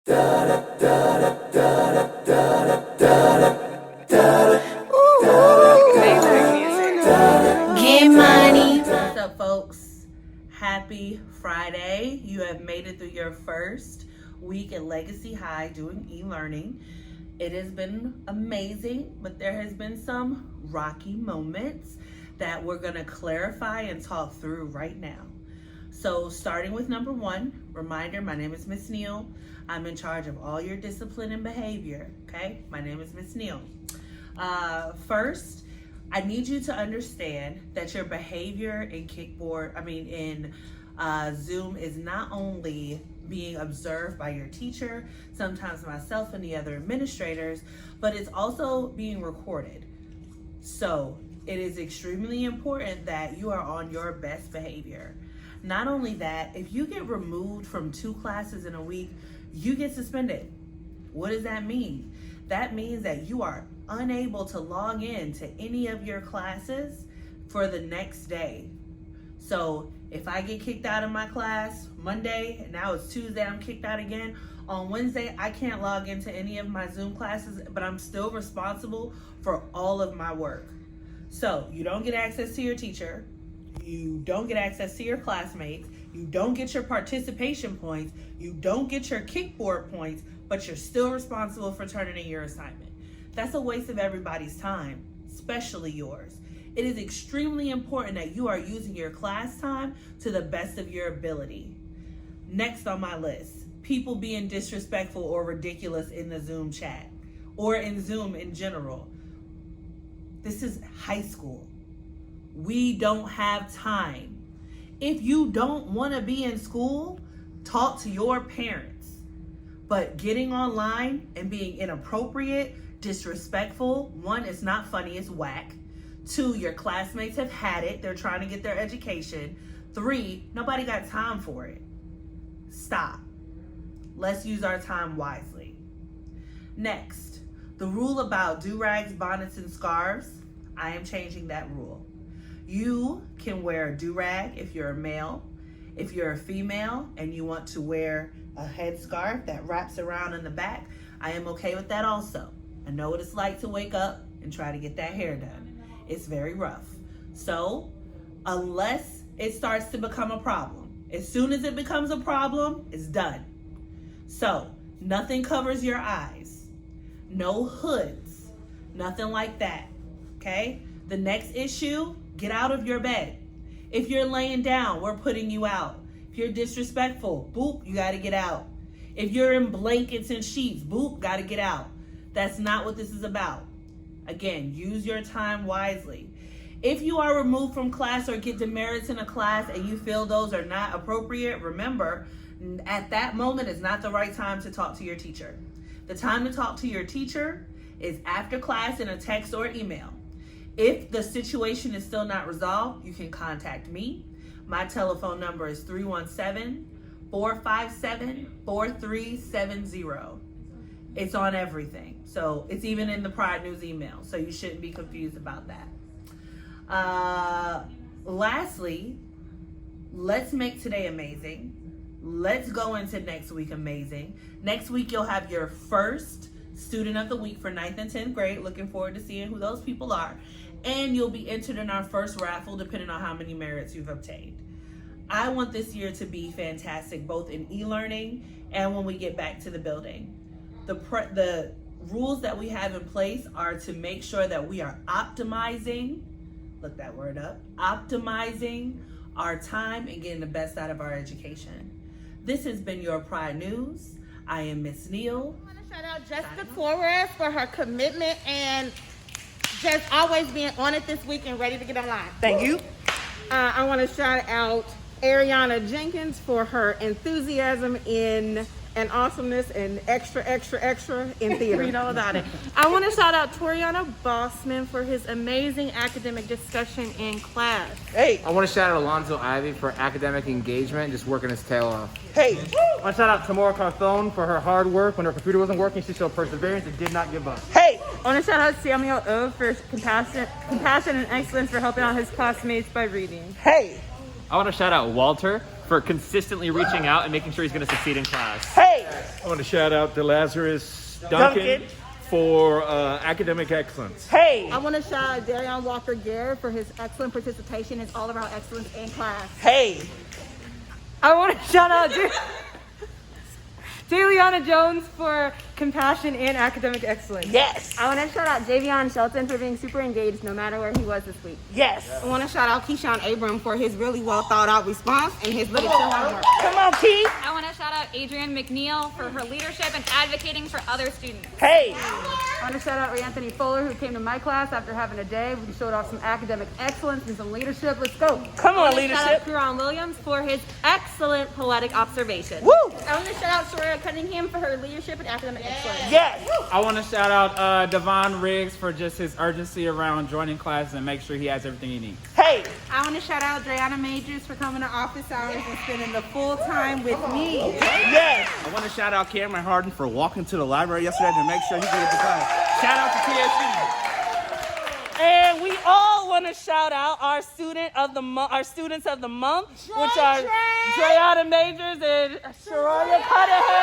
Get money. What's up, folks? Happy Friday. You have made it through your first week at Legacy High doing e-learning. It has been amazing, but there has been some rocky moments that we're going to clarify and talk through right now. So starting with number one, reminder, my name is Miss Neal. I'm in charge of all your discipline and behavior, okay? My name is Miss Neal. First, I need you to understand that your behavior in Zoom is not only being observed by your teacher, sometimes myself and the other administrators, but it's also being recorded. So it is extremely important that you are on your best behavior. Not only that, if you get removed from 2 classes in a week, you get suspended. What does that mean? That means that you are unable to log in to any of your classes for the next day. So if I get kicked out of my class Monday, and now it's Tuesday, I'm kicked out again. On Wednesday, I can't log into any of my Zoom classes, but I'm still responsible for all of my work. So you don't get access to your teacher. You don't get access to your classmates. You don't get your participation points. You don't get your kickboard points, but you're still responsible for turning in your assignment. That's a waste of everybody's time, especially yours. It is extremely important that you are using your class time to the best of your ability. Next on my list, people being disrespectful or ridiculous in the Zoom chat or in Zoom in general. This is high school. We don't have time. If you don't want to be in school, talk to your parents. But getting online and being inappropriate, disrespectful, 1, it's not funny, it's whack. 2, your classmates have had it. They're trying to get their education. 3, nobody got time for it. Stop. Let's use our time wisely. Next, the rule about do-rags, bonnets, and scarves. I am changing that rule. You can wear a do-rag if you're a male. If you're a female and you want to wear a headscarf that wraps around in the back, I am okay with that also. I know what it's like to wake up and try to get that hair done. It's very rough. So unless it starts to become a problem, as soon as it becomes a problem, it's done. So nothing covers your eyes, no hoods, nothing like that, okay? The next issue, get out of your bed. If you're laying down, we're putting you out. If you're disrespectful, boop, you gotta get out. If you're in blankets and sheets, boop, gotta get out. That's not what this is about. Again, use your time wisely. If you are removed from class or get demerits in a class and you feel those are not appropriate, remember, at that moment is not the right time to talk to your teacher. The time to talk to your teacher is after class in a text or email. If the situation is still not resolved, you can contact me. My telephone number is 317-457-4370. It's on everything. So it's even in the Pride News email. So you shouldn't be confused about that. Lastly, let's make today amazing. Let's go into next week amazing. Next week, you'll have your first student of the week for 9th and 10th grade. Looking forward to seeing who those people are. And you'll be entered in our first raffle depending on how many merits you've obtained. I want this year to be fantastic, both in e-learning and when we get back to the building. The rules that we have in place are to make sure that we are optimizing, look that word up, optimizing our time and getting the best out of our education. This has been your Pride News. I am Miss Neal. I want to shout out Jessica Torres for her commitment and just always being on it this week and ready to get online. Thank you. I want to shout out Ariana Jenkins for her enthusiasm in and awesomeness and extra in theater. Read all about it. I want to shout out Toriano Bossman for his amazing academic discussion in class. Hey. I want to shout out Alonzo Ivy for academic engagement, just working his tail off. Hey. I want to shout out Tamora Carthone for her hard work. When her computer wasn't working, she showed perseverance and did not give up. Hey. I want to shout out Samuel O for compassion and excellence for helping out his classmates by reading. Hey. I want to shout out Walter for consistently reaching out and making sure he's going to succeed in class. Hey, I want to shout out to Lazarus Duncan for academic excellence. hey, I want to shout out Darion Walker Garrett for his excellent participation, his all-around excellence in class. hey. I want to shout out Daliana Jones for compassion and academic excellence. Yes, I want to shout out Javion Shelton for being super engaged no matter where he was this week. yes. I want to shout out Keyshawn Abram for his really well thought out response and his literature homework. Come on, Key. I want to shout out Adrienne McNeil for her leadership and advocating for other students. Hey, I want to shout out Anthony Fuller who came to my class after having a day. We showed off some academic excellence and some leadership. Let's go. come on, Shout out leadership. Kuron Williams for his excellent poetic observation. Woo. I want to shout out Soraya Cunningham for her leadership and academic excellence. Yes, I want to shout out Devon Riggs for just his urgency around joining classes and make sure he has everything he needs. hey, I want to shout out Driana Majors for coming to office hours and spending the full time with me. yes. I want to shout out Cameron Harden for walking to the library yesterday to make sure he could get to class. Shout out to TSU. And we all want to shout out our students of the month, which are Driana Majors and Soraya Cudahy.